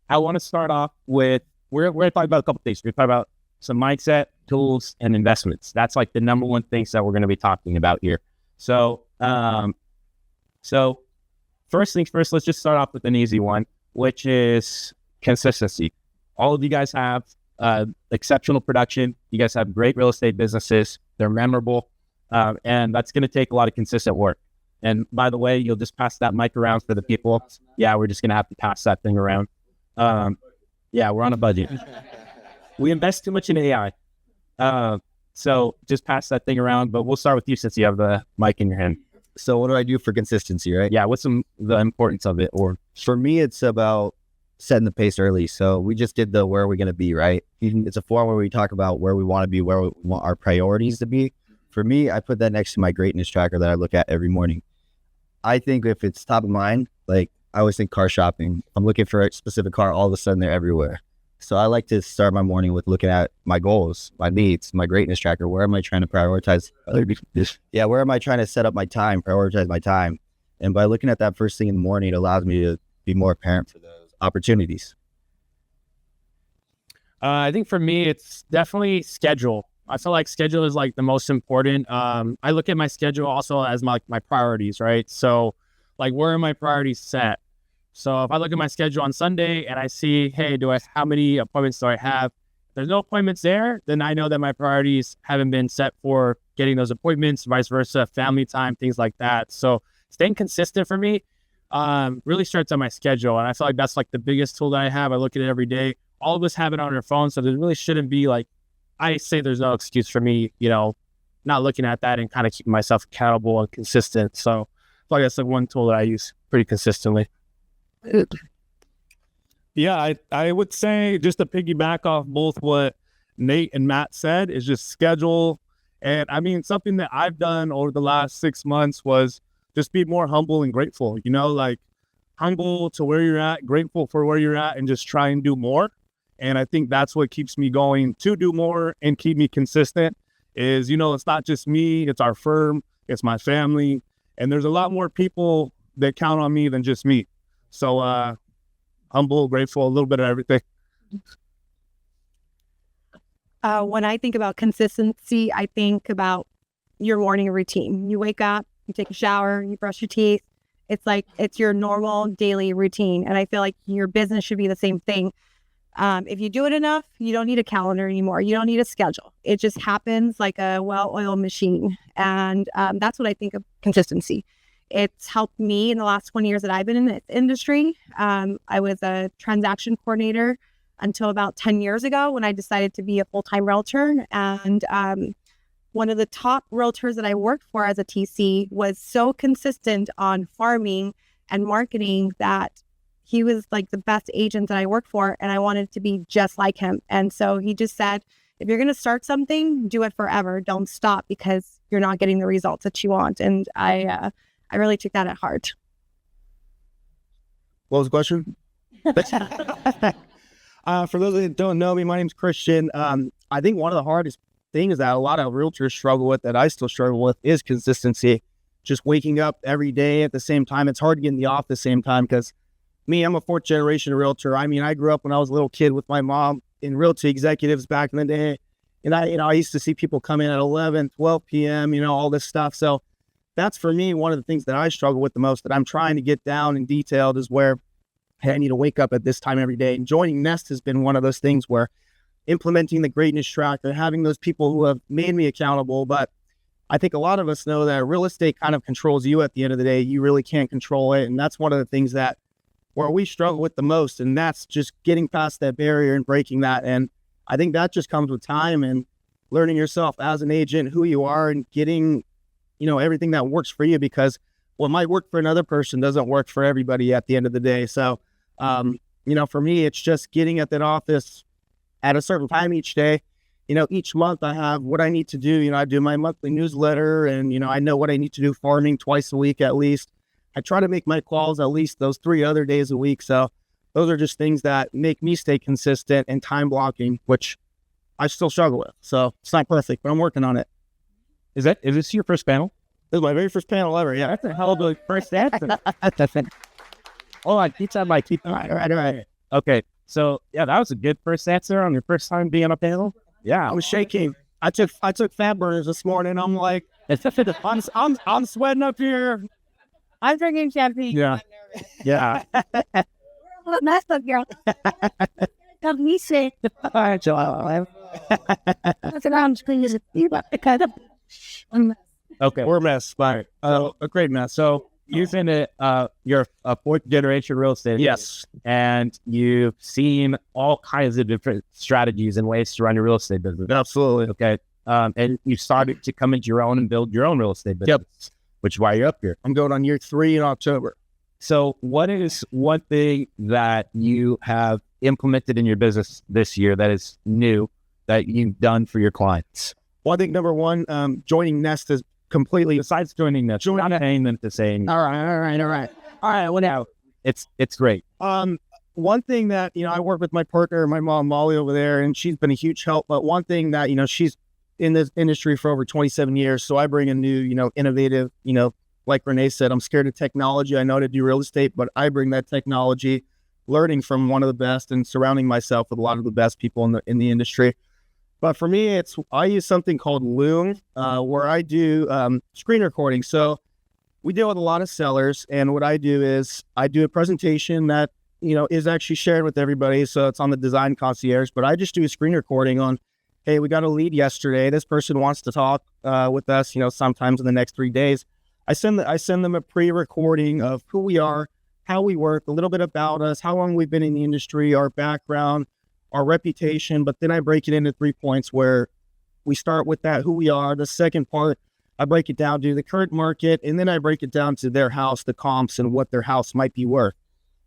I want to start off with, we're going to talk about a couple things. We're going to talk about some mindset, tools, and investments. That's like the number one things that we're going to be talking about here. So, so first things first, let's just start off with an easy one, which is consistency. All of you guys have exceptional production. You guys have great real estate businesses. They're memorable. And that's going to take a lot of consistent work. And by the way, you'll just pass that mic around for the people. Yeah, we're just going to have to pass that thing around. Yeah, we're on a budget. We invest too much in AI. So just pass that thing around, but we'll start with you since you have the mic in your hand. So what do I do for consistency, right? Yeah, what's the importance of it? Or for me, it's about setting the pace early. So we just did the where are we going to be, right? It's a forum where we talk about where we want to be, where we want our priorities to be. For me, I put that next to my greatness tracker that I look at every morning. I think if it's top of mind, like I always think car shopping. I'm looking for a specific car, all of a sudden they're everywhere. So I like to start my morning with looking at my goals, my needs, my greatness tracker. Where am I trying to prioritize? Yeah, where am I trying to set up my time, prioritize my time? And by looking at that first thing in the morning, it allows me to be more apparent for those opportunities. I think for me, it's definitely schedule. I feel like schedule is like the most important. I look at my schedule also as my priorities, right? So like, where are my priorities set? So if I look at my schedule on Sunday and I see, hey, how many appointments do I have? If there's no appointments there, then I know that my priorities haven't been set for getting those appointments, vice versa, family time, things like that. So staying consistent for me really starts on my schedule. And I feel like that's like the biggest tool that I have. I look at it every day. All of us have it on our phone. So there really shouldn't be like, I say there's no excuse for me, not looking at that and kind of keeping myself accountable and consistent. So I feel like that's like one tool that I use pretty consistently. Yeah, I would say, just to piggyback off both what Nate and Matt said, is just schedule. And I mean, something that I've done over the last 6 months was just be more humble and grateful, like humble to where you're at, grateful for where you're at, and just try and do more. And I think that's what keeps me going to do more and keep me consistent is, it's not just me, it's our firm, it's my family. And there's a lot more people that count on me than just me. So humble, grateful, a little bit of everything. When I think about consistency, I think about your morning routine. You wake up, you take a shower, you brush your teeth. It's your normal daily routine. And I feel like your business should be the same thing. If you do it enough, you don't need a calendar anymore. You don't need a schedule. It just happens like a well-oiled machine. And that's what I think of consistency. It's helped me in the last 20 years that I've been in this industry. I was a transaction coordinator until about 10 years ago when I decided to be a full-time realtor. And one of the top realtors that I worked for as a TC was so consistent on farming and marketing that he was like the best agent that I worked for, and I wanted to be just like him. And so he just said, if you're going to start something, do it forever. Don't stop because you're not getting the results that you want. And I really took that at heart. What was the question? For those that don't know me, my name's Christian. I think one of the hardest things that a lot of realtors struggle with, that I still struggle with, is consistency. Just waking up every day at the same time. It's hard to get in the office at the same time because me, I'm a fourth generation realtor. I mean, I grew up when I was a little kid with my mom in realty executives back in the day. And I used to see people come in at 11, 12 p.m., all this stuff. So that's for me, one of the things that I struggle with the most, that I'm trying to get down and detailed, is where, hey, I need to wake up at this time every day. And joining Nest has been one of those things where implementing the greatness tracker, having those people who have made me accountable. But I think a lot of us know that real estate kind of controls you at the end of the day. You really can't control it. And that's one of the things that where we struggle with the most. And that's just getting past that barrier and breaking that. And I think that just comes with time and learning yourself as an agent, who you are, and getting, everything that works for you, because what might work for another person doesn't work for everybody at the end of the day. So, for me, it's just getting at that office at a certain time each day. Each month I have what I need to do. I do my monthly newsletter, and, I know what I need to do farming twice a week at least. I try to make my calls at least those 3 other days a week. So those are just things that make me stay consistent, and time blocking, which I still struggle with. So it's not perfect, but I'm working on it. Is this your first panel? This is my very first panel ever. Yeah. That's a hell of a first answer. Hold on, keep that mic. All right. Okay. So yeah, that was a good first answer on your first time being on a panel. Yeah. I was shaking. I took fat burners this morning. I'm like, I'm sweating up here. I'm drinking champagne. Yeah. Yeah. Well, that's up here. Let me see. All right, Joel. That's around please. Okay. We're a mess, but a great mess. So you've been you're a fourth generation real estate. Yes. And you've seen all kinds of different strategies and ways to run your real estate business. Absolutely. Okay. And you started to come into your own and build your own real estate business. Yep. Which is why you're up here. I'm going on year 3 in October. So what is one thing that you have implemented in your business this year that is new that you've done for your clients? Well, I think number one, joining Nest is completely. Besides joining them, not paying them to say. All right. Well, now It's great. one thing that, I work with my partner, my mom, Molly over there, and she's been a huge help. But one thing that, she's in this industry for over 27 years. So I bring a new, innovative, like Renee said, I'm scared of technology. I know how to do real estate, but I bring that technology, learning from one of the best and surrounding myself with a lot of the best people in the industry. But for me, I use something called Loom, where I do screen recording. So we deal with a lot of sellers, and what I do is I do a presentation that, is actually shared with everybody. So it's on the Design Concierge, but I just do a screen recording on, hey, we got a lead yesterday. This person wants to talk with us, sometimes in the next 3 days. I send them a pre-recording of who we are, how we work, a little bit about us, how long we've been in the industry, our background, our reputation. But then I break it into 3 points where we start with that, who we are. The second part, I break it down to the current market, and then I break it down to their house, the comps, and what their house might be worth.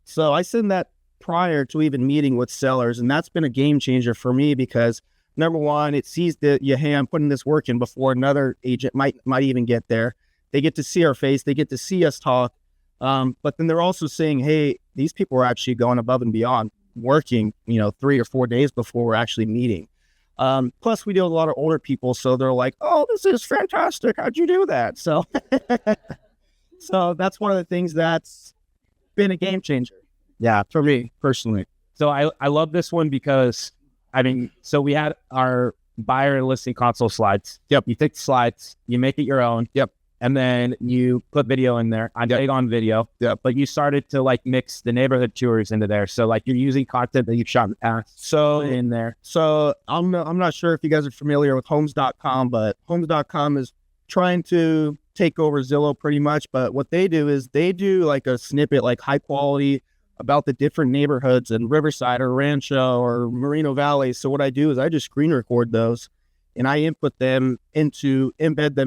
So I send that prior to even meeting with sellers, and that's been a game changer for me because number one, it sees that, hey, I'm putting this work in before another agent might even get there. They get to see our face. They get to see us talk. But then they're also saying, hey, these people are actually going above and beyond, working, 3 or 4 days before we're actually meeting. Plus, we deal with a lot of older people. So they're like, oh, this is fantastic. How'd you do that? So, so that's one of the things that's been a game changer. Yeah. For me personally. So I love this one because, so we had our buyer and listing console slides. Yep. You take the slides, you make it your own. Yep. And then you put video in there. I'm big on video. Yep. But you started to mix the neighborhood tours into there. So you're using content that you've shot in the past. So in there. So I'm not sure if you guys are familiar with homes.com, but homes.com is trying to take over Zillow pretty much. But what they do is they do a snippet, high quality about the different neighborhoods in Riverside or Rancho or Moreno Valley. So what I do is I just screen record those and I embed them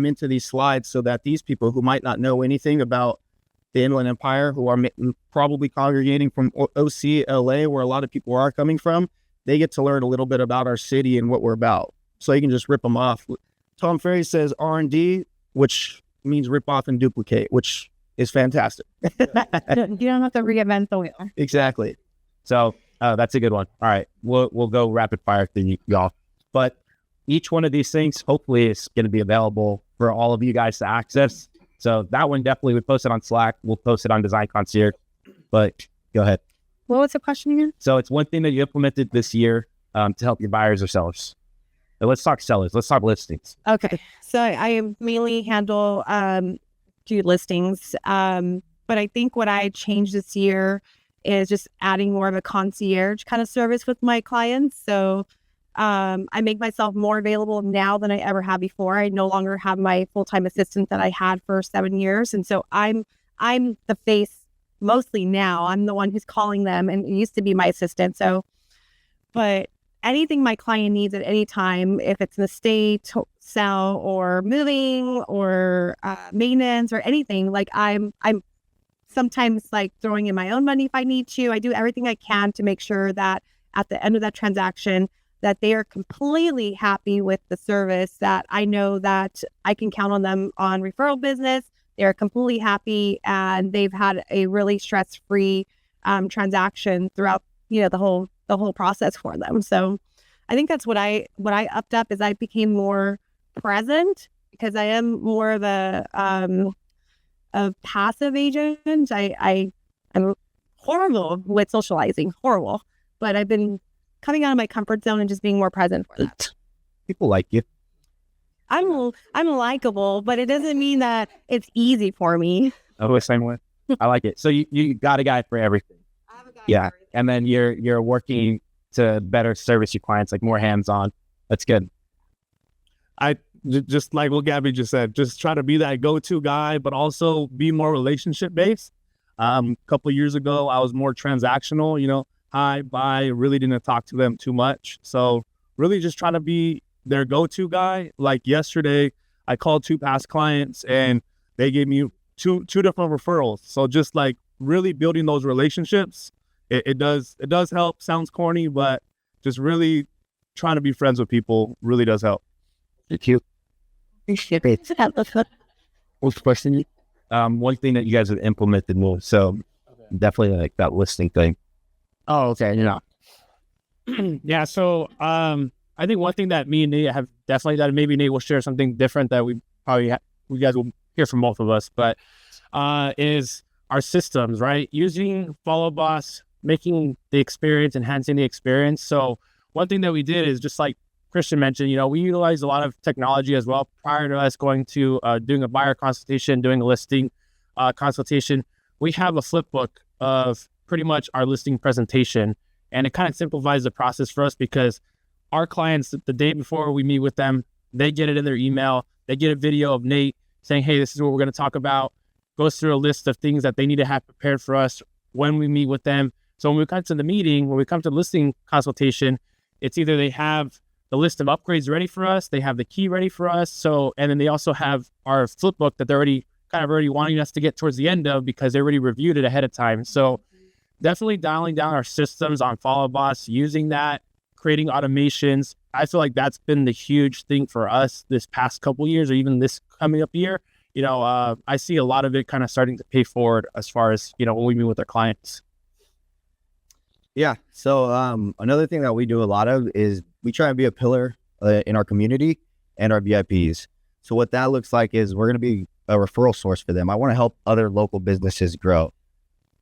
into these slides so that these people who might not know anything about the Inland Empire, who are probably congregating from OC, LA, where a lot of people are coming from, they get to learn a little bit about our city and what we're about. So you can just rip them off. Tom Ferry says R&D, which means rip off and duplicate, which is fantastic. You don't have to reinvent the wheel. Exactly. So that's a good one. All right. We'll go rapid fire through y'all. But each one of these things, hopefully, is going to be available for all of you guys to access. So that one definitely, we post it on Slack. We'll post it on Design Concierge. But go ahead. What was the question again? So it's one thing that you implemented this year to help your buyers or sellers. So let's talk sellers. Let's talk listings. Okay. So I mainly handle do listings. But I think what I changed this year is just adding more of a concierge kind of service with my clients. So I make myself more available now than I ever have before. I no longer have my full-time assistant that I had for 7 years. And so I'm the face mostly now. I'm the one who's calling them, and it used to be my assistant. So, but anything my client needs at any time, if it's an estate sell or moving or maintenance or anything, I'm sometimes throwing in my own money if I need to. I do everything I can to make sure that at the end of that transaction, that they are completely happy with the service, that I know that I can count on them on referral business. They're completely happy and they've had a really stress-free transaction throughout, the whole process for them. So I think that's what I upped up is I became more present because I am more of a passive agent. I'm horrible with socializing, horrible. but I've been coming out of my comfort zone and just being more present for that. People like you. I'm likable, but it doesn't mean that it's easy for me. Oh, the same way. I like it. So you got a guy for everything. I have a guy Yeah. for everything. And then you're working to better service your clients, like more hands-on. That's good. Just like what Gabby just said, just try to be that go-to guy, but also be more relationship-based. A couple of years ago, I was more transactional, hi, bye, really didn't talk to them too much. So really just try to be their go-to guy. Like yesterday, I called 2 past clients and they gave me two different referrals. So just like really building those relationships, it does help. Sounds corny, but just really trying to be friends with people really does help. Thank you. What's the question? One thing that you guys have implemented more. So definitely like that listing thing. Oh, okay. Yeah. So, I think one thing that me and Nate have definitely done, maybe Nate will share something different that we probably you guys will hear from both of us, but is our systems, right? Using Follow Boss, making the experience, enhancing the experience. So one thing that we did is just like Christian mentioned, we utilize a lot of technology as well prior to us going to doing a buyer consultation, doing a listing consultation. We have a flip book of pretty much our listing presentation, and it kind of simplifies the process for us because our clients, the day before we meet with them, they get it in their email. They get a video of Nate saying, hey, this is what we're going to talk about. Goes through a list of things that they need to have prepared for us when we meet with them. So when we come to the meeting, when we come to listing consultation, it's either they have the list of upgrades ready for us, they have the key ready for us. So, and then they also have our flip book that they're already wanting us to get towards the end of because they already reviewed it ahead of time. So definitely dialing down our systems on Follow Boss, using that, creating automations. I feel like that's been the huge thing for us this past couple years, or even this coming up year. I see a lot of it kind of starting to pay forward as far as, when we meet with our clients. Yeah. So another thing that we do a lot of is we try and be a pillar in our community and our VIPs. So what that looks like is we're going to be a referral source for them. I want to help other local businesses grow.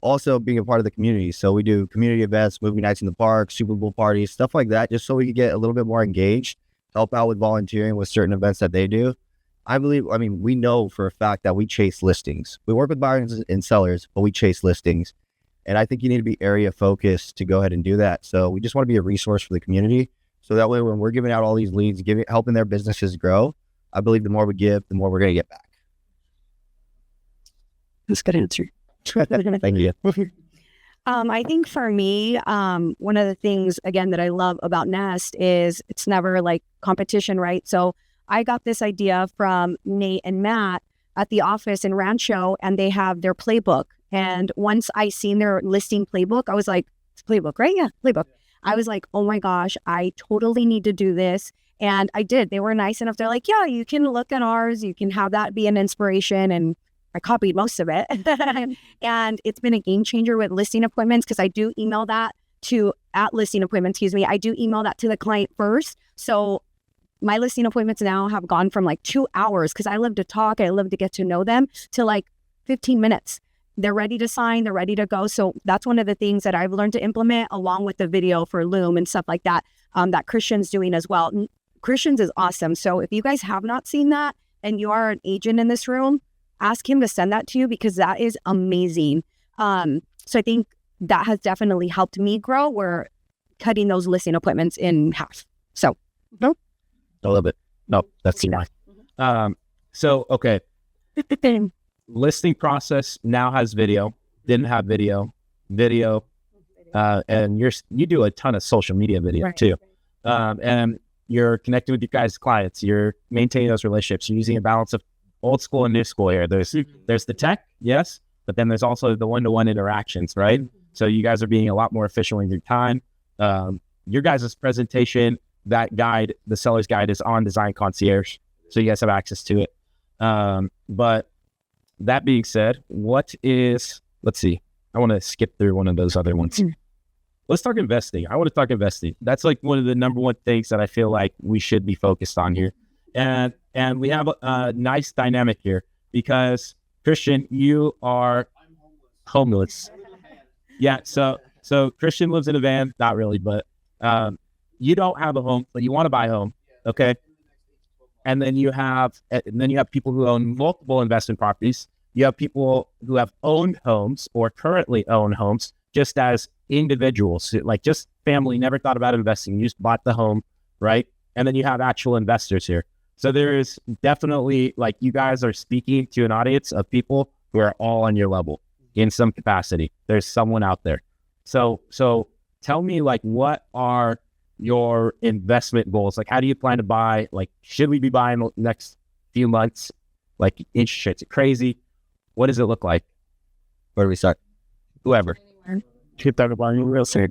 Also being a part of the community. So we do community events, movie nights in the park, Super Bowl parties, stuff like that, just so we can get a little bit more engaged, help out with volunteering with certain events that they do. We know for a fact that we chase listings. We work with buyers and sellers, but we chase listings. And I think you need to be area focused to go ahead and do that. So we just want to be a resource for the community. So that way, when we're giving out all these leads, helping their businesses grow, I believe the more we give, the more we're going to get back. That's a good answer. Thank you. I think for me, one of the things, again, that I love about Nest is it's never like competition, right? So I got this idea from Nate and Matt at the office in Rancho, and they have their playbook. And once I seen their listing playbook, I was like, it's playbook, right? Yeah, playbook. I was like, oh my gosh, I totally need to do this. And I did. They were nice enough. They're like, yeah, you can look at ours. You can have that be an inspiration. And I copied most of it. And it's been a game changer with listing appointments because I do email that at listing appointments, I do email that to the client first. So my listing appointments now have gone from like 2 hours because I love to talk, I love to get to know them, to like 15 minutes. They're ready to sign, they're ready to go. So that's one of the things that I've learned to implement along with the video for Loom and stuff like that, that Christian's doing as well. Christian's is awesome. So if you guys have not seen that and you are an agent in this room, ask him to send that to you because that is amazing. So I think that has definitely helped me grow. We're cutting those listing appointments in half. So, no. A little bit. No, that's fine. So, okay. Listing process now has video, didn't have video, and you do a ton of social media video too. And you're connecting with your guys' clients, you're maintaining those relationships, you're using a balance of old school and new school here. There's the tech, yes, but then there's also the one-to-one interactions, right? So you guys are being a lot more efficient with your time. Your guys' presentation, that guide, the seller's guide, is on Design Concierge, so you guys have access to it. But that being said, let's see, I want to skip through one of those other ones. Let's talk investing. I want to talk investing. That's like one of the number one things that I feel like we should be focused on here. And we have a nice dynamic here because Christian, you are homeless. Yeah. So So Christian lives in a van, not really, but you don't have a home, but you want to buy a home, okay? And then you have people who own multiple investment properties. You have people who have owned homes or currently own homes just as individuals, like just family, never thought about investing. You just bought the home, right? And then you have actual investors here. So there is definitely, like, you guys are speaking to an audience of people who are all on your level in some capacity. There's someone out there. So tell me, like, what are your investment goals? Like, how do you plan to buy? Like, should we be buying the next few months? Like, interest rates are crazy. What does it look like? Where do we start? Whoever. Keep talking about real estate.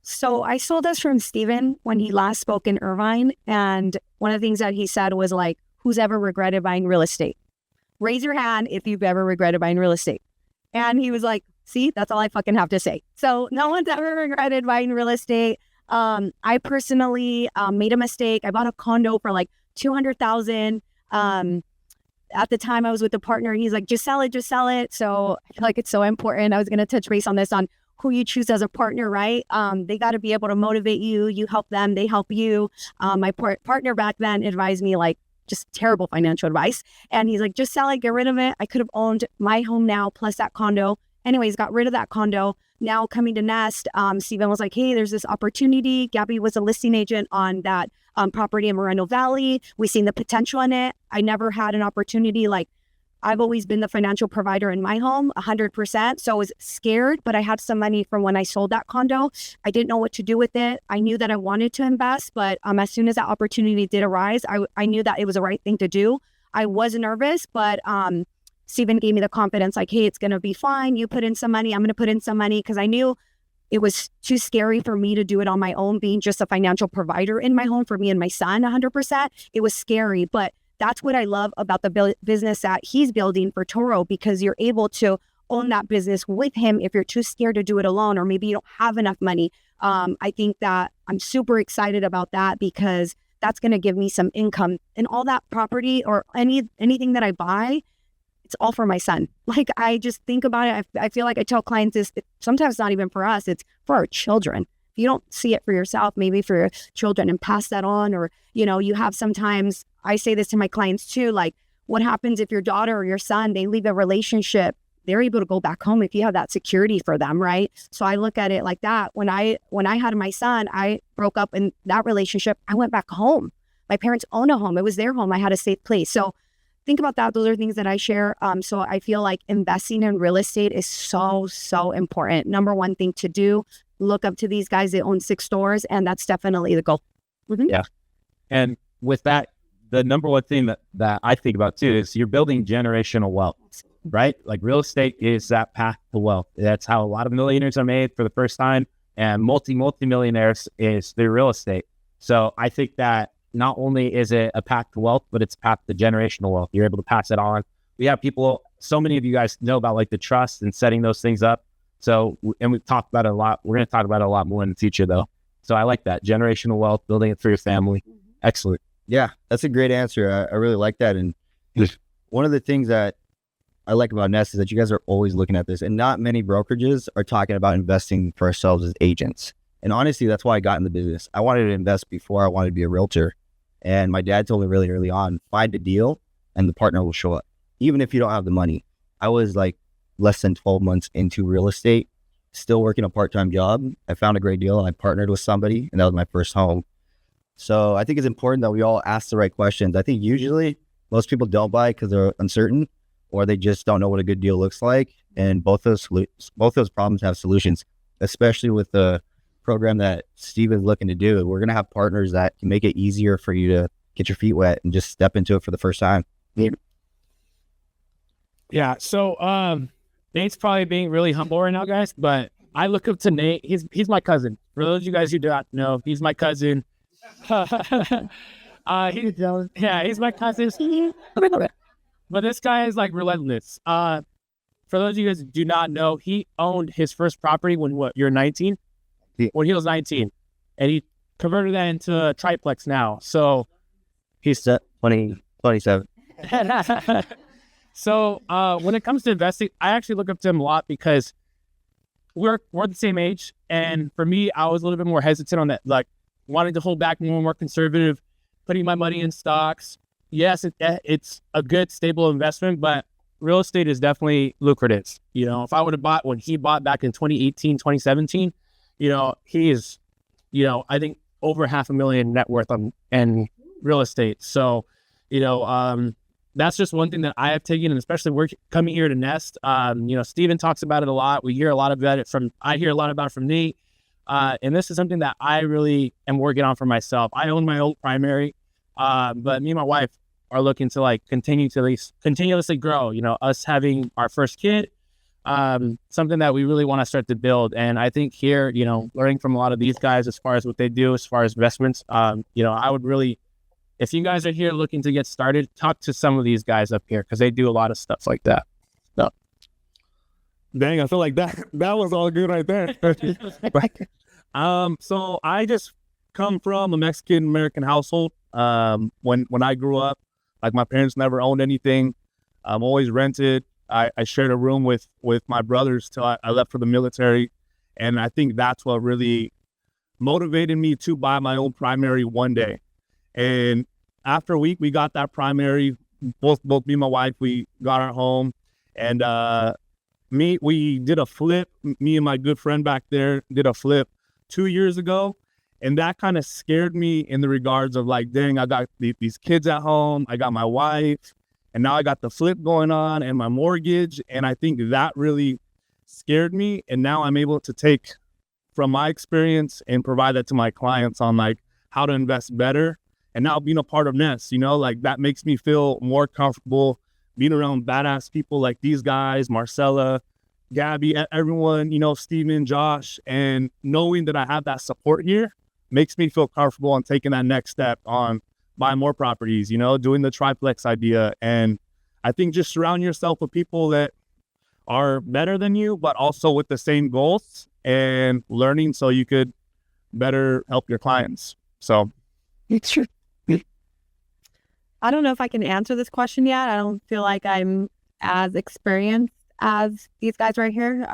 So I stole this from Steven when he last spoke in Irvine. And one of the things that he said was like, who's ever regretted buying real estate? Raise your hand if you've ever regretted buying real estate. And he was like, see, that's all I fucking have to say. So no one's ever regretted buying real estate. I personally made a mistake. I bought a condo for like $200,000. At the time I was with a partner, he's like, just sell it, just sell it. So I feel like it's so important. I was going to touch base on this, on who you choose as a partner, right? They got to be able to motivate you. You help them, they help you. My partner back then advised me, like, just terrible financial advice. And he's like, just sell it, get rid of it. I could have owned my home now plus that condo. Anyways, got rid of that condo. Now coming to Nest, Steven was like, hey, there's this opportunity. Gabby was a listing agent on that property in Moreno Valley. We seen the potential in it. I never had an opportunity. Like, I've always been the financial provider in my home, 100%. So I was scared, but I had some money from when I sold that condo. I didn't know what to do with it. I knew that I wanted to invest, but as soon as that opportunity did arise, I knew that it was the right thing to do. I was nervous, but Steven gave me the confidence, like, hey, it's going to be fine. You put in some money. I'm going to put in some money, because I knew it was too scary for me to do it on my own, being just a financial provider in my home for me and my son, 100%. It was scary, but that's what I love about the business that he's building for Toro, because you're able to own that business with him if you're too scared to do it alone, or maybe you don't have enough money. I think that I'm super excited about that, because that's going to give me some income, and all that property or anything that I buy, it's all for my son. Like, I just think about it. I feel like I tell clients this, sometimes it's not even for us, it's for our children. If you don't see it for yourself, maybe for your children, and pass that on. Or, you have sometimes, I say this to my clients too, like, what happens if your daughter or your son, they leave a relationship, they're able to go back home if you have that security for them, right? So I look at it like that. When I had my son, I broke up in that relationship. I went back home. My parents own a home. It was their home. I had a safe place. So think about that. Those are things that I share. So I feel like investing in real estate is so, so important. Number one thing to do, look up to these guys. They own 6 stores, and that's definitely the goal. Mm-hmm. Yeah. And with that, the number one thing that I think about too is you're building generational wealth, right? Like, real estate is that path to wealth. That's how a lot of millionaires are made for the first time, and multi-millionaires is through real estate. So I think that not only is it a path to wealth, but it's a path to generational wealth. You're able to pass it on. We have people, so many of you guys know about, like, the trust and setting those things up. So, and we've talked about it a lot. We're going to talk about it a lot more in the future, though. So I like that. Generational wealth, building it for your family. Excellent. Yeah, that's a great answer. I really like that. And one of the things that I like about Nest is that you guys are always looking at this, and not many brokerages are talking about investing for ourselves as agents. And honestly, that's why I got in the business. I wanted to invest before I wanted to be a realtor. And my dad told me really early on, find a deal and the partner will show up, even if you don't have the money. I was like less than 12 months into real estate, still working a part-time job. I found a great deal and I partnered with somebody, and that was my first home. So I think it's important that we all ask the right questions. I think usually most people don't buy because they're uncertain, or they just don't know what a good deal looks like. And both those problems have solutions, especially with the program that Steven's looking to do. We're going to have partners that can make it easier for you to get your feet wet and just step into it for the first time. Yeah. So Nate's probably being really humble right now, guys, but I look up to Nate. He's my cousin. For those of you guys who do not know, he's my cousin. He's my cousin. But this guy is like relentless. For those of you guys who do not know, he owned his first property when you're 19? Yeah. When he was 19. And he converted that into a triplex now. So He's 27. So when it comes to investing, I actually look up to him a lot, because we're the same age, and for me, I was a little bit more hesitant on that, like wanting to hold back, more conservative, putting my money in stocks. Yes, it's a good stable investment, but real estate is definitely lucrative. You know, if I would have bought when he bought back in 2018, 2017, you know, he is, you know, I think over $500,000 net worth on and real estate. So, you know, that's just one thing that I have taken, and especially we're coming here to Nest. You know, Steven talks about it a lot. We hear a lot about it I hear a lot about it from Nate. And this is something that I really am working on for myself. I own my own primary, but me and my wife are looking to like continuously grow, you know, us having our first kid, something that we really want to start to build. And I think here, you know, learning from a lot of these guys as far as what they do, as far as investments, you know, I would really, if you guys are here looking to get started, talk to some of these guys up here because they do a lot of stuff like that. So. Dang, I feel like that was all good right there. So I just come from a Mexican American household. When I grew up, like my parents never owned anything. I'm always rented. I shared a room with my brothers till I left for the military. And I think that's what really motivated me to buy my own primary one day. And after a week, we got that both me and my wife, we got our home. And we did a flip. Me and my good friend back there did a flip 2 years ago. And that kind of scared me in the regards of like, dang, I got these kids at home. I got my wife, and now I got the flip going on and my mortgage. And I think that really scared me. And now I'm able to take from my experience and provide that to my clients on like how to invest better. And now being a part of Nest, you know, like that makes me feel more comfortable being around badass people like these guys, Marcella, Gabby, everyone, you know, Steven, Josh, and knowing that I have that support here makes me feel comfortable on taking that next step on buying more properties, you know, doing the triplex idea. And I think just surround yourself with people that are better than you, but also with the same goals and learning so you could better help your clients. So it's true. I don't know if I can answer this question yet. I don't feel like I'm as experienced as these guys right here.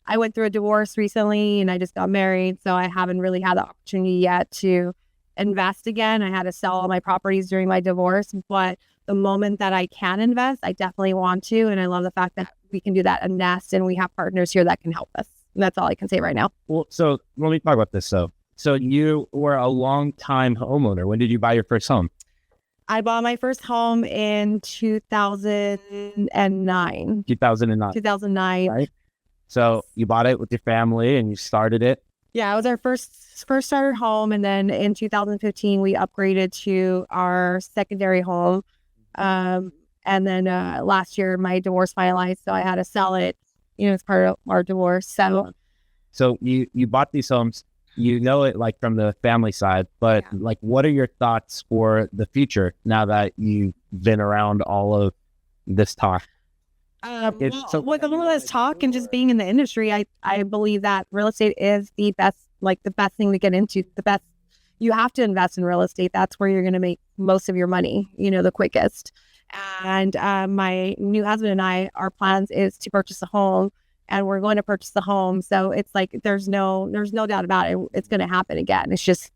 I went through a divorce recently and I just got married, so I haven't really had the opportunity yet to invest again. I had to sell all my properties during my divorce, but the moment that I can invest, I definitely want to. And I love the fact that we can do that at Nest and we have partners here that can help us. And that's all I can say right now. Well, so let me talk about this. So you were a long time homeowner. When did you buy your first home? I bought my first home in 2009. 2009. Right. So you bought it with your family and you started it. Yeah, it was our first starter home. And then in 2015, we upgraded to our secondary home. And then last year, my divorce finalized, so I had to sell it, you know, as part of our divorce. So you bought these homes, you know it like from the family side, but yeah, like what are your thoughts for the future now that you've been around all of this talk? With all this talk and just being in the industry, I believe that real estate is the best thing to get into. You have to invest in real estate. That's where you're going to make most of your money, you know, the quickest. And my new husband and I, our plans is to purchase a home, and we're going to purchase the home. So it's like, there's no doubt about it. It's going to happen again. It's just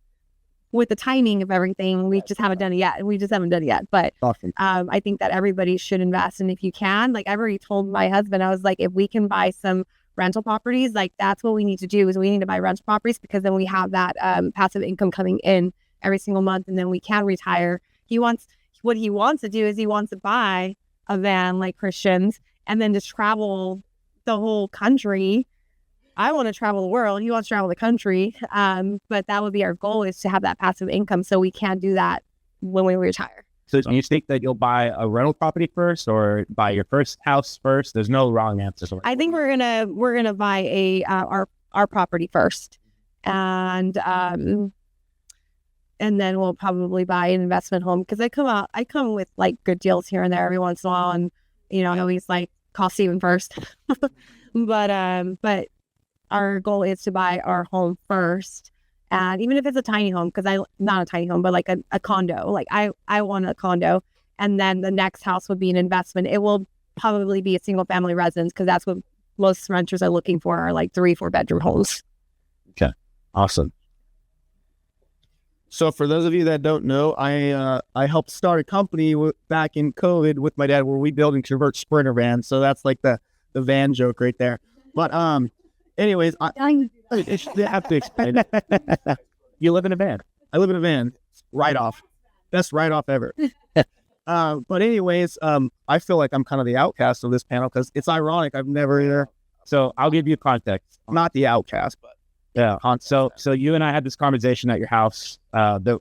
with the timing of everything, we just haven't done it yet. But awesome. I think that everybody should invest. And if you can, like I've already told my husband, I was like, if we can buy some rental properties, like that's what we need to do, is we need to buy rental properties, because then we have that passive income coming in every single month, and then we can retire. What he wants to do is he wants to buy a van like Christian's and then just travel the whole country. I want to travel the world. He wants to travel the country. But that would be our goal, is to have that passive income so we can do that when we retire. So do you think that you'll buy a rental property first or buy your first house first? There's no wrong answer. I think we're gonna buy our property first, and then we'll probably buy an investment home, because I come with like good deals here and there every once in a while, and you know I always like call Steven first. but our goal is to buy our home first. And even if it's a tiny home, because not a tiny home, but like a condo, like I want a condo. And then the next house would be an investment. It will probably be a single family residence, because that's what most renters are looking for are like 3-4 bedroom homes. Awesome. So for those of you that don't know, I helped start a company back in COVID with my dad where we build and convert Sprinter vans. So that's like the van joke right there. But anyways, I have to explain it. You live in a van. I live in a van. Write-off. Best write-off ever. But anyways, I feel like I'm kind of the outcast of this panel because it's ironic. I've never, So I'll give you context. not the outcast, but Yeah. So you and I had this conversation at your house.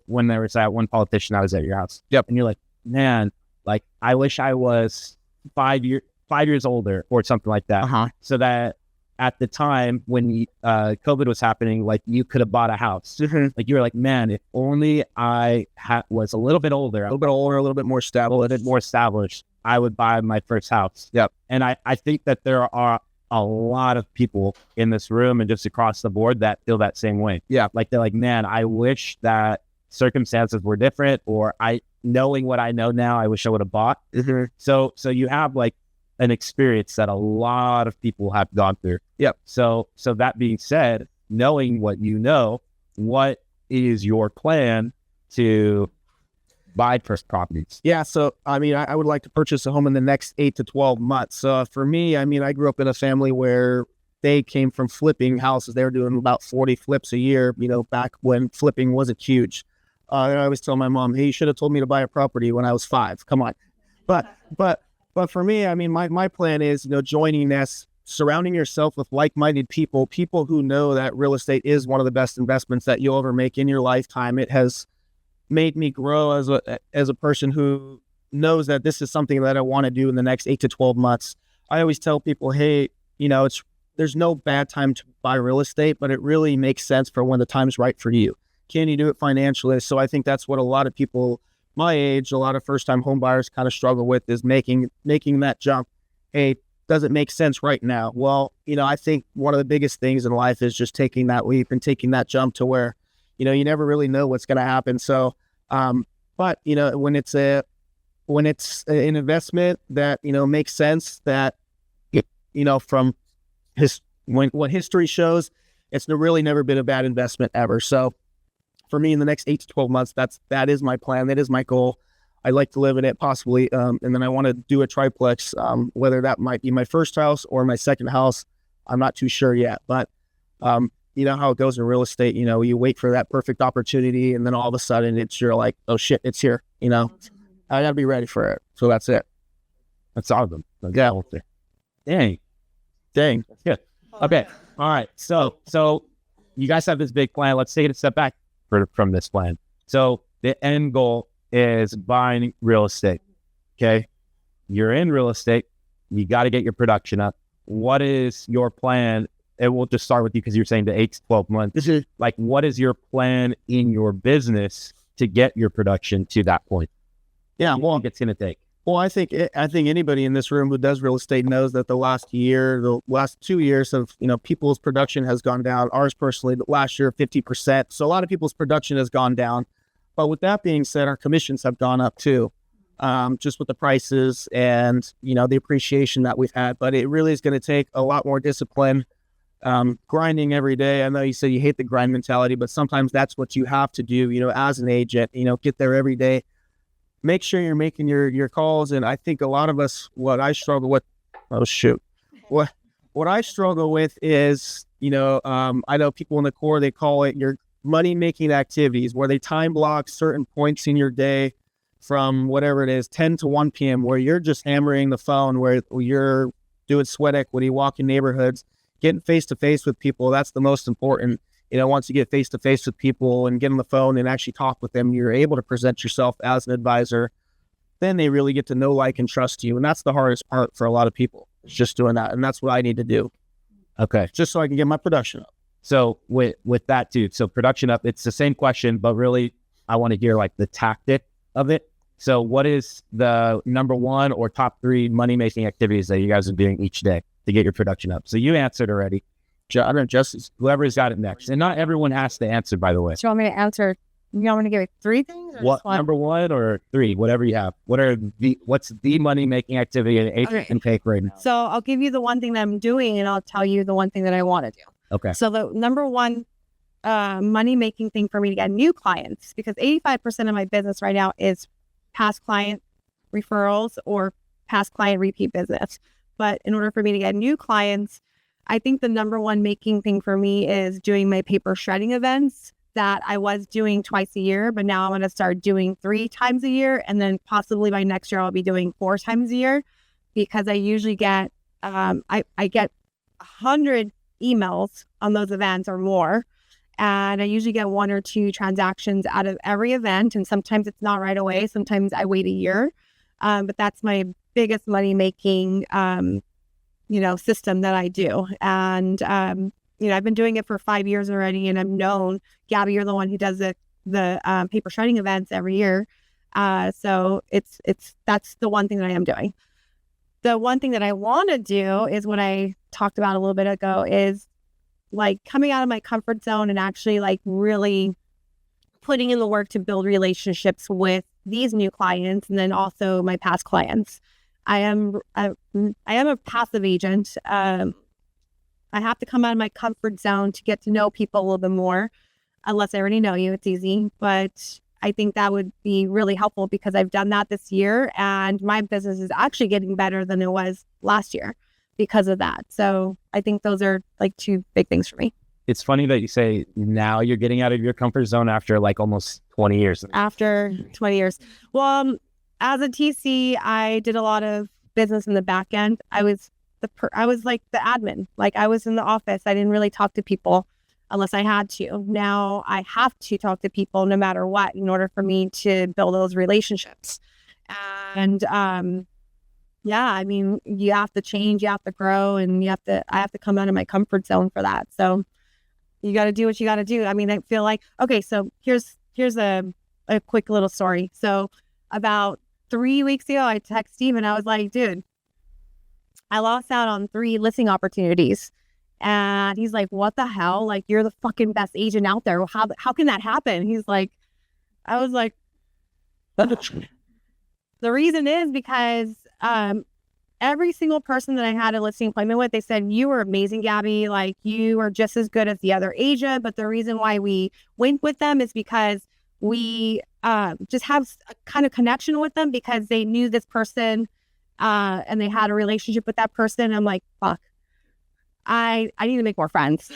When there was that one politician, I was at your house. Yep. And you're like, man, like I wish I was 5 years older or something like that. So that at the time when COVID was happening, like you could have bought a house. Like you were like, man, if only I was a little bit older, a little bit more established, I would buy my first house. Yep. And I think that there are a lot of people in this room and just across the board that feel that same way. Yeah. Like they're like, man, I wish that circumstances were different, or knowing what I know now, I wish I would have bought. So you have like an experience that a lot of people have gone through. Yep. So that being said, knowing what you know, what is your plan to buy first properties? Yeah, so I mean, I would like to purchase a home in the next 8 to 12 months. So for me, I mean, I grew up in a family where they came from flipping houses. They were doing about 40 flips a year, back when flipping wasn't huge. And I always tell my mom, hey, you should have told me to buy a property when I was 5. Come on. But for me, I mean, my plan is, joining this, surrounding yourself with like-minded people who know that real estate is one of the best investments that you'll ever make in your lifetime. It has made me grow as a person who knows that this is something that I want to do in the next 8 to 12 months. I always tell people, hey, there's no bad time to buy real estate, but it really makes sense for when the time's right for you. Can you do it financially? So I think that's what a lot of people my age, a lot of first-time home buyers kind of struggle with, is making that jump. Hey, does it make sense right now? Well, I think one of the biggest things in life is just taking that leap and taking that jump to where you never really know what's going to happen. So, but when it's an investment that makes sense, that from what history shows, it's really never been a bad investment ever. So, for me, in the next 8 to 12 months, that is my plan. That is my goal. I'd like to live in it possibly, and then I want to do a triplex. Whether that might be my first house or my second house, I'm not too sure yet, but. You know how it goes in real estate, you wait for that perfect opportunity and then all of a sudden you're like, oh shit, it's here, I gotta be ready for it. So that's it. That's awesome. Yeah. Dang. That's good. Okay. All right. So you guys have this big plan. Let's take it a step back from this plan. So the end goal is buying real estate. Okay. You're in real estate. You got to get your production up. What is your plan? And we'll just start with you because you're saying the 8 to 12 months. Like, what is your plan in your business to get your production to that point? Yeah, what do you think it's going to take? Well, I think anybody in this room who does real estate knows that the last 2 years of people's production has gone down. Ours personally, last year 50%. So a lot of people's production has gone down. But with that being said, our commissions have gone up too, just with the prices and the appreciation that we've had. But it really is going to take a lot more discipline. Grinding every day. I know you say you hate the grind mentality, but sometimes that's what you have to do, as an agent, get there every day, make sure you're making your calls. And I think a lot of us, what I struggle with is, I know people in the core, they call it your money making activities, where they time block certain points in your day from whatever it is, 10 to 1 p.m., where you're just hammering the phone, where you're doing sweat equity, walking neighborhoods, getting face-to-face with people. That's the most important. Once you get face-to-face with people and get on the phone and actually talk with them, you're able to present yourself as an advisor. Then they really get to know, like, and trust you. And that's the hardest part for a lot of people. It's just doing that. And that's what I need to do. Okay. Just so I can get my production up. So with that too, so production up, it's the same question, but really I want to hear like the tactic of it. So what is the number 1 or top 3 money-making activities that you guys are doing each day to get your production up? So you answered already. I don't know, Justice, whoever's got it next. And not everyone has to answer, by the way. Do you want me to answer You want me to give you 3 things? Or What just one? number 1 or 3, whatever you have. What's the money making activity an agent can take right now? So I'll give you the one thing that I'm doing, and I'll tell you the one thing that I want to do. Okay. So the number 1 money making thing for me to get new clients, because 85% of my business right now is past client referrals or past client repeat business. But in order for me to get new clients, I think the number 1 making thing for me is doing my paper shredding events that I was doing twice a year, but now I'm going to start doing 3 times a year. And then possibly by next year, I'll be doing 4 times a year, because I usually get, I get 100 emails on those events or more. And I usually get 1 or 2 transactions out of every event. And sometimes it's not right away. Sometimes I wait a year. But that's my biggest money making, system that I do. And, I've been doing it for 5 years already, and I'm known. Gabby, you're the one who does the paper shredding events every year. So that's the one thing that I am doing. The one thing that I want to do is what I talked about a little bit ago, is like coming out of my comfort zone and actually like really putting in the work to build relationships with these new clients and then also my past clients. I am a passive agent. I have to come out of my comfort zone to get to know people a little bit more. Unless I already know you, it's easy. But I think that would be really helpful, because I've done that this year and my business is actually getting better than it was last year because of that. So I think those are like 2 big things for me. It's funny that you say now you're getting out of your comfort zone after like almost 20 years. After 20 years. Well, as a TC, I did a lot of business in the back end. I was like the admin. Like I was in the office. I didn't really talk to people unless I had to. Now I have to talk to people no matter what in order for me to build those relationships. And I mean, you have to change, you have to grow, and I have to come out of my comfort zone for that. So you got to do what you got to do. I mean, I feel like, okay, so here's a quick little story. So about 3 weeks ago, I texted Steve and I was like, dude, I lost out on 3 listing opportunities. And he's like, what the hell? Like, you're the fucking best agent out there. How can that happen? He's like, I was like, the reason is because every single person that I had a listing appointment with, they said, you were amazing, Gabby. Like, you are just as good as the other agent. But the reason why we went with them is because we just have a kind of connection with them because they knew this person and they had a relationship with that person. I'm like, fuck, I need to make more friends.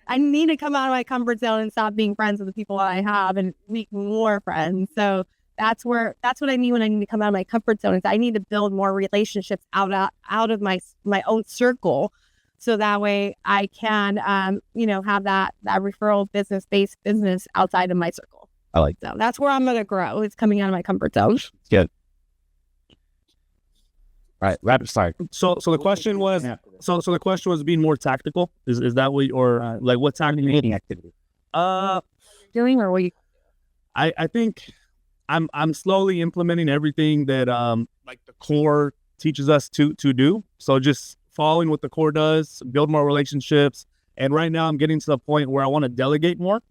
I need to come out of my comfort zone and stop being friends with the people that I have and make more friends. So that's what I mean when I need to come out of my comfort zone, is I need to build more relationships out of my own circle. So that way I can, have that referral based business outside of my circle. I like that. So that's where I'm going to grow. It's coming out of my comfort zone. Good. All right, rapid fire. So the question was, the question was being more tactical. Is that what, or like what tactical activity? Doing, or what you? I think I'm slowly implementing everything that like the core teaches us to do. So just following what the core does, build more relationships. And right now I'm getting to the point where I want to delegate more.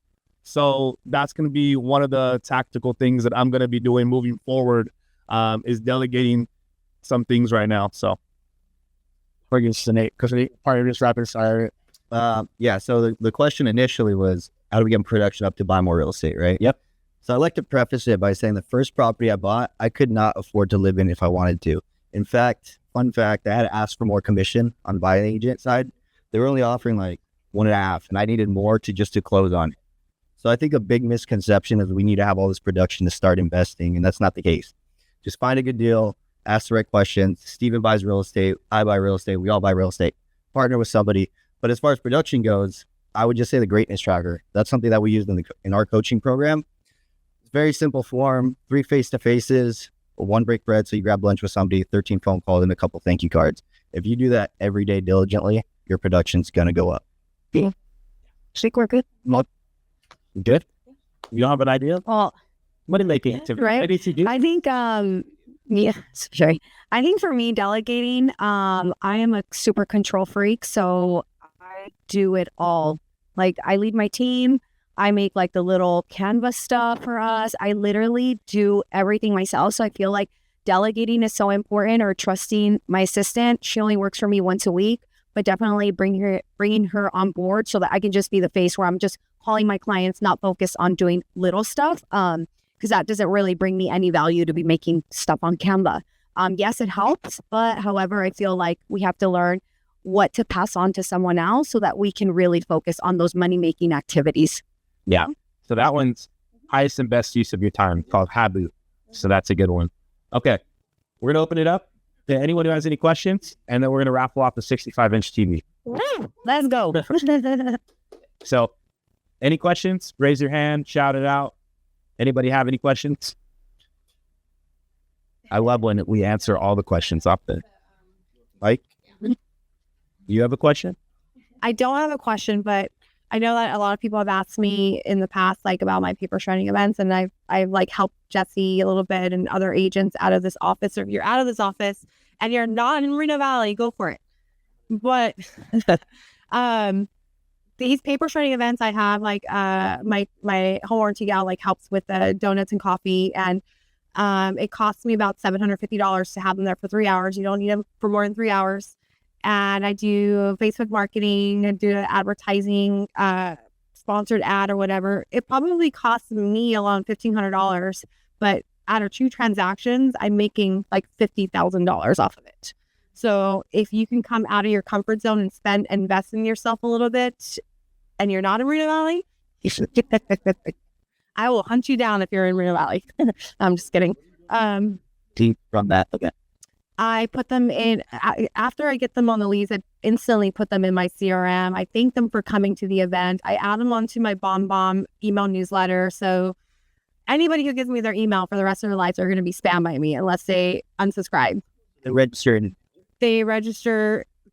So that's going to be one of the tactical things that I'm going to be doing moving forward, is delegating some things right now. So we're going to Nate, because part of this rapid fire. So the question initially was, how do we get production up to buy more real estate, right? Yep. So I like to preface it by saying the first property I bought, I could not afford to live in if I wanted to. In fact, fun fact, I had to ask for more commission on the buying agent side. They were only offering like 1.5, and I needed more to close on it. So I think a big misconception is we need to have all this production to start investing, and that's not the case. Just find a good deal, ask the right questions. Steven buys real estate, I buy real estate, we all buy real estate. Partner with somebody. But as far as production goes, I would just say the greatness tracker. That's something that we use in our coaching program. It's very simple form, 3 face-to-faces, 1 break bread. So you grab lunch with somebody, 13 phone calls, and a couple thank you cards. If you do that every day diligently, your production's going to go up. Yeah. I think we're good. Good? You don't have an idea? Well, money making activity. Right? What did you do? I think, sorry. I think for me, delegating, I am a super control freak. So I do it all. Like, I lead my team. I make like the little Canva stuff for us. I literally do everything myself. So I feel like delegating is so important, or trusting my assistant. She only works for me once a week, but definitely bringing her on board so that I can just be the face where I'm just calling my clients, not focus on doing little stuff. Because that doesn't really bring me any value to be making stuff on Canva. Yes, it helps, but however, I feel like we have to learn what to pass on to someone else so that we can really focus on those money-making activities. Yeah. So that one's highest and best use of your time, called Habu. So that's a good one. Okay. We're going to open it up to anyone who has any questions, and then we're going to raffle off the 65-inch TV. Let's go. So any questions? Raise your hand, shout it out. Anybody have any questions? I love when we answer all the questions up there. Mike, you have a question? I don't have a question, but I know that a lot of people have asked me in the past, like about my paper shredding events, and I've like helped Jesse a little bit and other agents out of this office. Or if you're out of this office and you're not in Moreno Valley, go for it. But these paper shredding events, I have like my home warranty gal like helps with the donuts and coffee, and it costs me about $750 to have them there for 3 hours. You don't need them for more than 3 hours. And I do Facebook marketing, I do advertising, sponsored ad or whatever. It probably costs me alone $1,500, but out of 2 transactions, I'm making like $50,000 off of it. So if you can come out of your comfort zone and invest in yourself a little bit, and you're not in Moreno Valley, I will hunt you down if you're in Moreno Valley. I'm just kidding. Deep from that. Okay. I put them in, after I get them on the leads, I instantly put them in my CRM. I thank them for coming to the event. I add them onto my Bomb email newsletter. So anybody who gives me their email for the rest of their lives are going to be spammed by me unless they unsubscribe. They registered.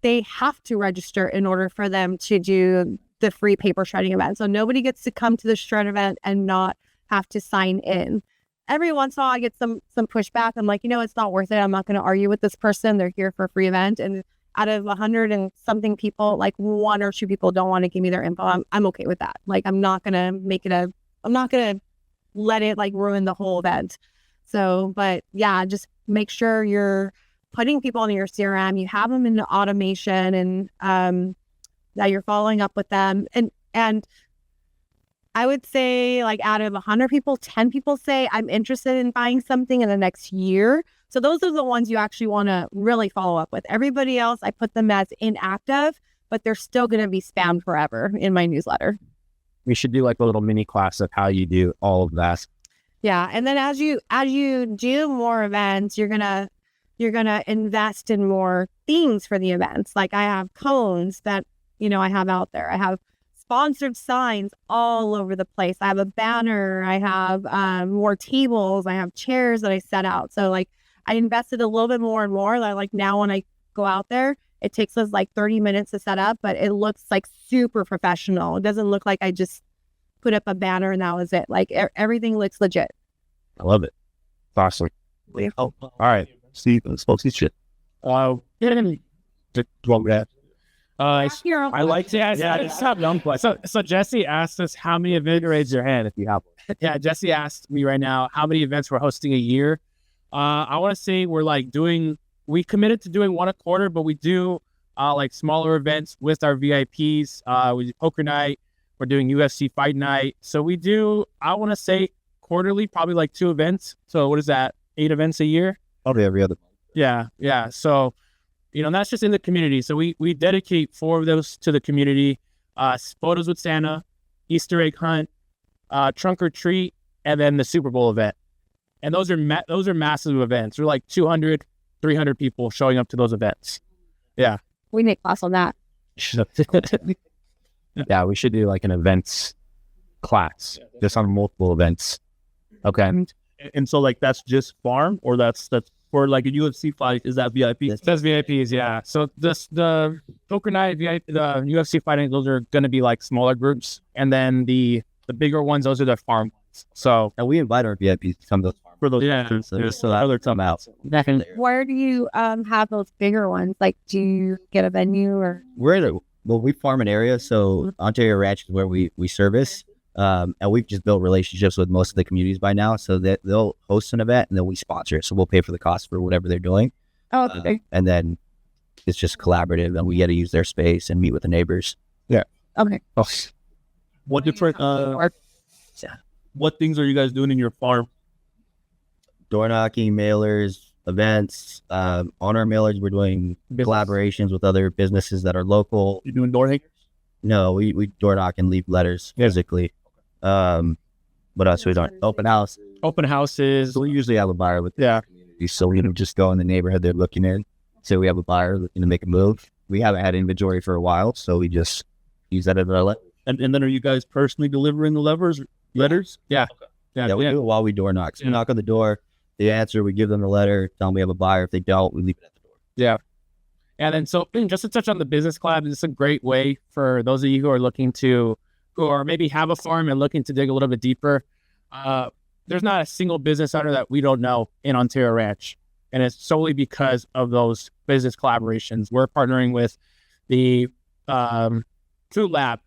They have to register in order for them to do the free paper shredding event. So nobody gets to come to the shred event and not have to sign in. Every once in a while I get some pushback. I'm like, it's not worth it. I'm not going to argue with this person. They're here for a free event. And out of 100 and something people, like 1 or 2 people don't want to give me their info. I'm okay with that. Like, I'm not going to let it like ruin the whole event. So, but yeah, just make sure you're putting people in your CRM, you have them in the automation, and that you're following up with them. And I would say, like, out of 100 people, 10 people say, I'm interested in buying something in the next year. So those are the ones you actually want to really follow up with. Everybody else, I put them as inactive, but they're still going to be spammed forever in my newsletter. We should do like a little mini class of how you do all of that. Yeah. And then as you do more events, you're gonna invest in more themes for the events. Like, I have cones that, I have out there. I have sponsored signs all over the place. I have a banner. I have more tables. I have chairs that I set out. So like, I invested a little bit more and more. Like now when I go out there, it takes us like 30 minutes to set up, but it looks like super professional. It doesn't look like I just put up a banner and that was it. Like everything looks legit. I love it. Awesome. All right. Steve, spokesy shit. I like to ask. Yeah, it's not dumb question. So Jesse asked us how many events. Raise your hand if you have one. Yeah, Jesse asked me right now how many events we're hosting a year. I want to say we committed to doing 1 a quarter, but we do like smaller events with our VIPs. We do poker night. We're doing UFC fight night. So we do, I want to say quarterly, probably like 2 events. So what is that? 8 events a year? Probably every other month. Yeah. So, that's just in the community. So we dedicate 4 of those to the community. Photos with Santa, Easter egg hunt, trunk or treat, and then the Super Bowl event. And those are massive events. We're like 200, 300 people showing up to those events. Yeah. We make class on that. Yeah, we should do like an events class just on multiple events. Okay. And so like that's just farm, or that's for like a UFC fight, is that VIP? That's VIPs, yeah. So the poker night, VIP, the UFC fighting, those are going to be like smaller groups, and then the bigger ones, those are the farm ones. So and we invite our VIPs to come to those farms. For those, so other come out. Where do you have those bigger ones? Like, do you get a venue or? We farm an area, so Ontario Ranch is where we service. And we've just built relationships with most of the communities by now, so that they'll host an event and then we sponsor it. So we'll pay for the cost for whatever they're doing. Oh, okay. And then it's just collaborative and we get to use their space and meet with the neighbors. Okay. What different what things are you guys doing in your farm? Door knocking, mailers, events. On our mailers, we're doing collaborations with other businesses that are local. You doing door hangers? No, we door knock and leave letters physically. What else we doing? Open house. Open houses. So we usually have a buyer with the community. So we don't just go in the neighborhood they're looking in. So we have a buyer looking to make a move. We haven't had inventory for a while, so we just use that as our letter. And then are you guys personally delivering the letters? Yeah. Yeah, we do it while we door knock. So we knock on the door, they answer, we give them the letter, tell them we have a buyer. If they don't, we leave it at the door. Yeah. And then so just to touch on the business collab, it's a great way for those of you who are maybe have a farm and looking to dig a little bit deeper. There's not a single business owner that we don't know in Ontario Ranch. And it's solely because of those business collaborations. We're partnering with the Food Lab,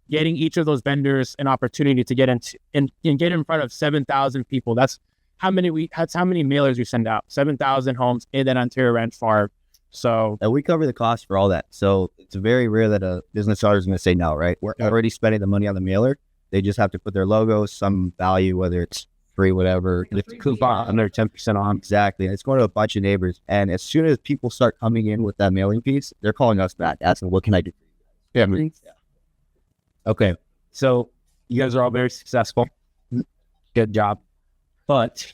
getting each of those vendors an opportunity to get into and get in front of 7,000 people. That's how many mailers we send out. 7,000 homes in that Ontario Ranch farm. So and we cover the cost for all that. So it's very rare that a business owner is going to say no, right? We're already spending the money on the mailer. They just have to put their logo, some value, whether it's free, whatever. If the coupon under 10% off. Exactly. And it's going to a bunch of neighbors. And as soon as people start coming in with that mailing piece, they're calling us back, asking, what can I do? Yeah. Okay. So you guys are all very successful. Good job. But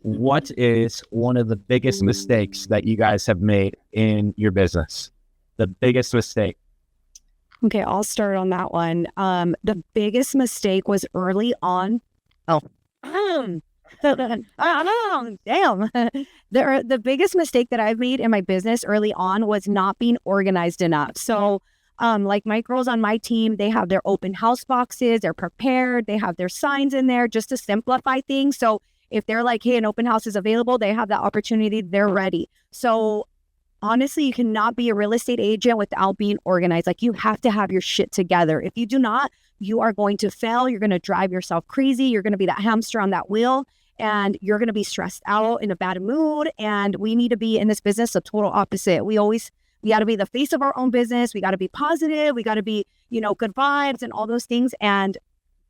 what is one of the biggest mistakes that you guys have made in your business? The biggest mistake? Okay, I'll start on that one. The biggest mistake was early on. Damn. The biggest mistake that I've made in my business early on was not being organized enough. So like my girls on my team, they have their open house boxes, they're prepared, they have their signs in there just to simplify things. So if they're like, hey, an open house is available, they have that opportunity, they're ready. So honestly, you cannot be a real estate agent without being organized. Like you have to have your shit together. If you do not, you are going to fail. You're going to drive yourself crazy. You're going to be that hamster on that wheel and you're going to be stressed out in a bad mood. And we need to be in this business the total opposite. We got to be the face of our own business. We got to be positive. We got to be, good vibes and all those things. And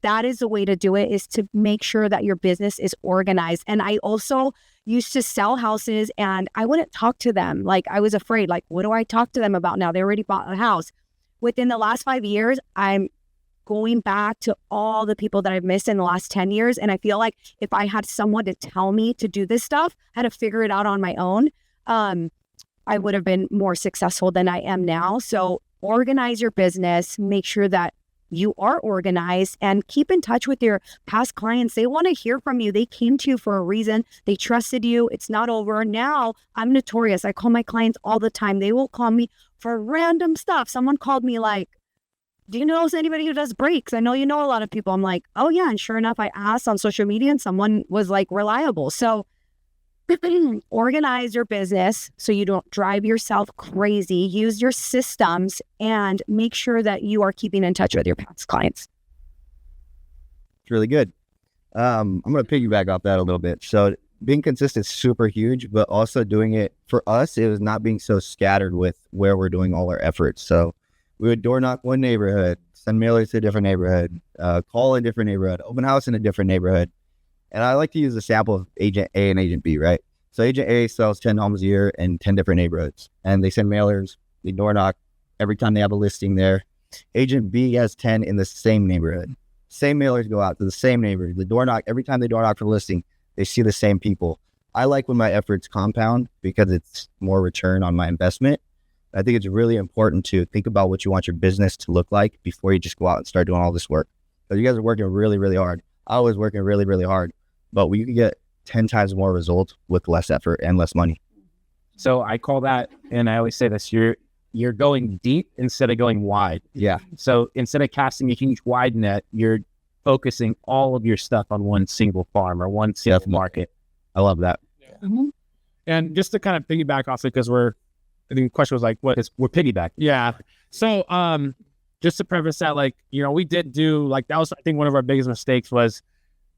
that is the way to do it, is to make sure that your business is organized. And I also used to sell houses and I wouldn't talk to them. Like I was afraid, like, what do I talk to them about now? They already bought a house. Within the last 5 years, I'm going back to all the people that I've missed in the last 10 years. And I feel like if I had someone to tell me to do this stuff, how to figure it out on my own, I would have been more successful than I am now. So organize your business, make sure that you are organized, and keep in touch with your past clients. They want to hear from you. They came to you for a reason. They trusted you. It's not over. Now I'm notorious. I call my clients all the time. They will call me for random stuff. Someone called me like, do you know anybody who does breaks? I know you know a lot of people. I'm like, oh yeah. And sure enough, I asked on social media and someone was like reliable. So organize your business so you don't drive yourself crazy. Use your systems and make sure that you are keeping in touch with your past clients. It's really good. I'm going to piggyback off that a little bit. So being consistent is super huge, but also doing it for us, it was not being so scattered with where we're doing all our efforts. So we would door knock one neighborhood, send mailers to a different neighborhood, call a different neighborhood, open house in a different neighborhood. And I like to use the sample of Agent A and Agent B, right? So Agent A sells 10 homes a year in 10 different neighborhoods. And they send mailers, they door knock every time they have a listing there. Agent B has 10 in the same neighborhood. Same mailers go out to the same neighborhood. The door knock, every time they door knock for the listing, they see the same people. I like when my efforts compound because it's more return on my investment. I think it's really important to think about what you want your business to look like before you just go out and start doing all this work. Because you guys are working really, really hard. I was working really, really hard, but we can get 10 times more results with less effort and less money. So I call that, and I always say this, you're going deep instead of going wide. Yeah. So instead of casting a huge wide net, you're focusing all of your stuff on one single farm or one single market. I love that. Yeah. Mm-hmm. And just to kind of piggyback off it, because I think the question was like, we're piggyback. Yeah. So just to preface that, like, we did do, like, that was, I think, one of our biggest mistakes was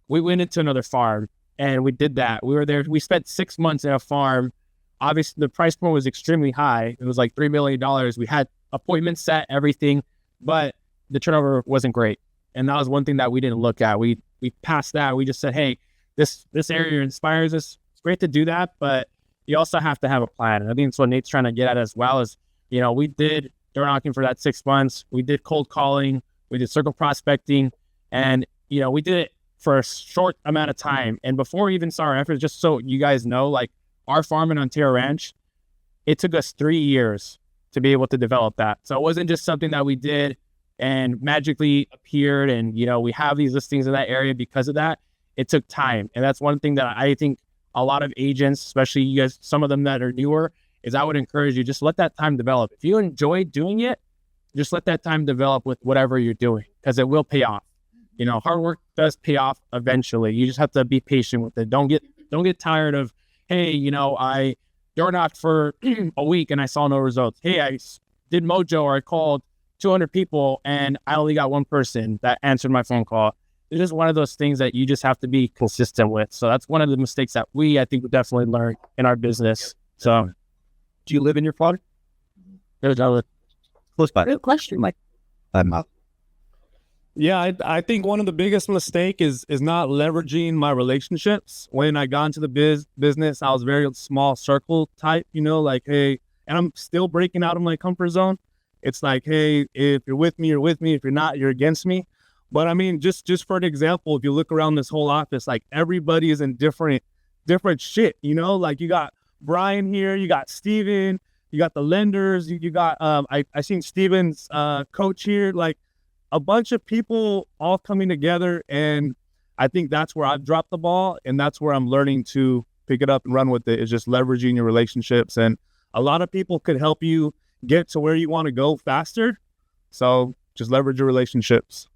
we went into another farm and we did that. We were there. We spent 6 months in a farm. Obviously, the price point was extremely high. It was like $3 million. We had appointments set, everything, but the turnover wasn't great. And that was one thing that we didn't look at. We passed that. We just said, hey, this area inspires us. It's great to do that, but you also have to have a plan. And I think that's what Nate's trying to get at as well is, we did door knocking for that 6 months. We did cold calling. We did circle prospecting. And, we did it for a short amount of time. And before we even saw our efforts, just so you guys know, like, our farm in Ontario Ranch, it took us 3 years to be able to develop that. So it wasn't just something that we did and magically appeared and, we have these listings in that area because of that. It took time. And that's one thing that I think a lot of agents, especially you guys, some of them that are newer, is I would encourage you, just let that time develop. If you enjoy doing it, just let that time develop with whatever you're doing, because it will pay off. Hard work does pay off eventually. You just have to be patient with it. Don't get tired of, hey, I door knocked for a week and I saw no results. Hey, I did Mojo, or I called 200 people and I only got one person that answered my phone call. It's just one of those things that you just have to be consistent with. So that's one of the mistakes that I think we definitely learned in our business. So, Do you live in your farm? Close by. Good question. Mike. I'm out. Yeah, I think one of the biggest mistake is not leveraging my relationships. When I got into the business, I was very small circle type, like, hey, and I'm still breaking out of my comfort zone. It's like, hey, if you're with me, you're with me. If you're not, you're against me. But I mean, just for an example, if you look around this whole office, like, everybody is in different shit, like, you got Brian here, you got Steven, you got the lenders, you got, I seen Steven's coach here, like, a bunch of people all coming together. And I think that's where I've dropped the ball. And that's where I'm learning to pick it up and run with it, is just leveraging your relationships. And a lot of people could help you get to where you want to go faster. So just leverage your relationships.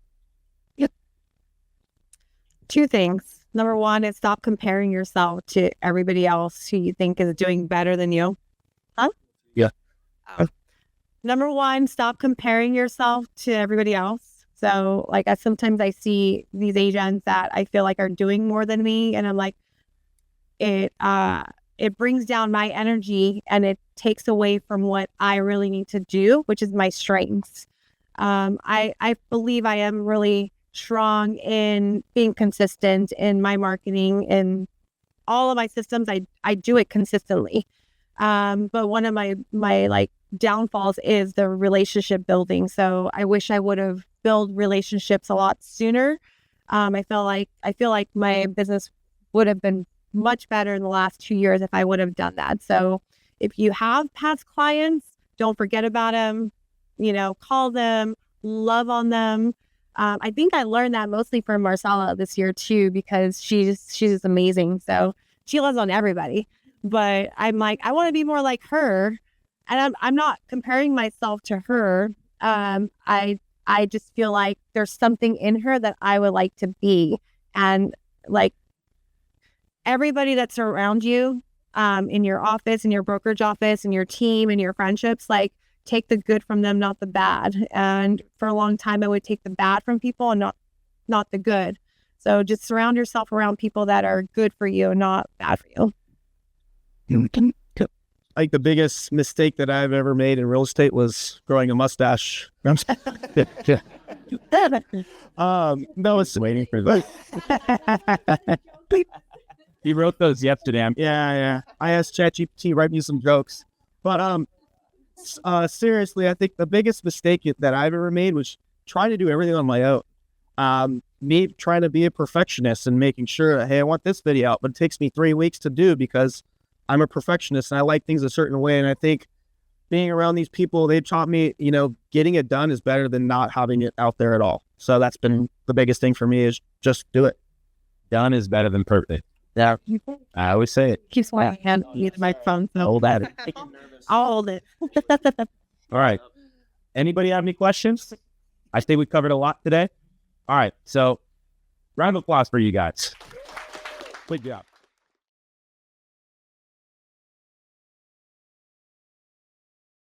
Yep. 2 things. Number 1 is stop comparing yourself to everybody else who you think is doing better than you. Huh? Yeah. Number 1, stop comparing yourself to everybody else. So, like, sometimes I see these agents that I feel like are doing more than me, and I'm like, it brings down my energy and it takes away from what I really need to do, which is my strengths. I believe I am really strong in being consistent in my marketing and all of my systems. I do it consistently. But one of my like downfalls is the relationship building. So I wish I would have built relationships a lot sooner. I feel like my business would have been much better in the last 2 years if I would have done that. So if you have past clients, don't forget about them, call them, love on them. I think I learned that mostly from Marcella this year too, because she's amazing. So she loves on everybody, but I'm like, I want to be more like her. And I'm not comparing myself to her. I just feel like there's something in her that I would like to be. And like, everybody that's around you, in your office, in your brokerage office, in your team, in your friendships, like, take the good from them, not the bad. And for a long time, I would take the bad from people and not the good. So just surround yourself around people that are good for you, not bad for you. Like, the biggest mistake that I've ever made in real estate was growing a mustache. No, it's Waiting for that. He wrote those yesterday. yeah. I asked ChatGPT to write me some jokes, but seriously, I think the biggest mistake that I've ever made was trying to do everything on my own. Me trying to be a perfectionist and making sure, hey, I want this video out, but it takes me 3 weeks to do because I'm a perfectionist and I like things a certain way. And I think being around these people, they taught me, getting it done is better than not having it out there at all. So that's been the biggest thing for me, is just do it. Done is better than perfect. yeah. I always say it. Keeps my hand on the microphone. So Hold at it. I'll hold it. All right. Anybody have any questions? I think we covered a lot today. All right. So round of applause for you guys. Good job.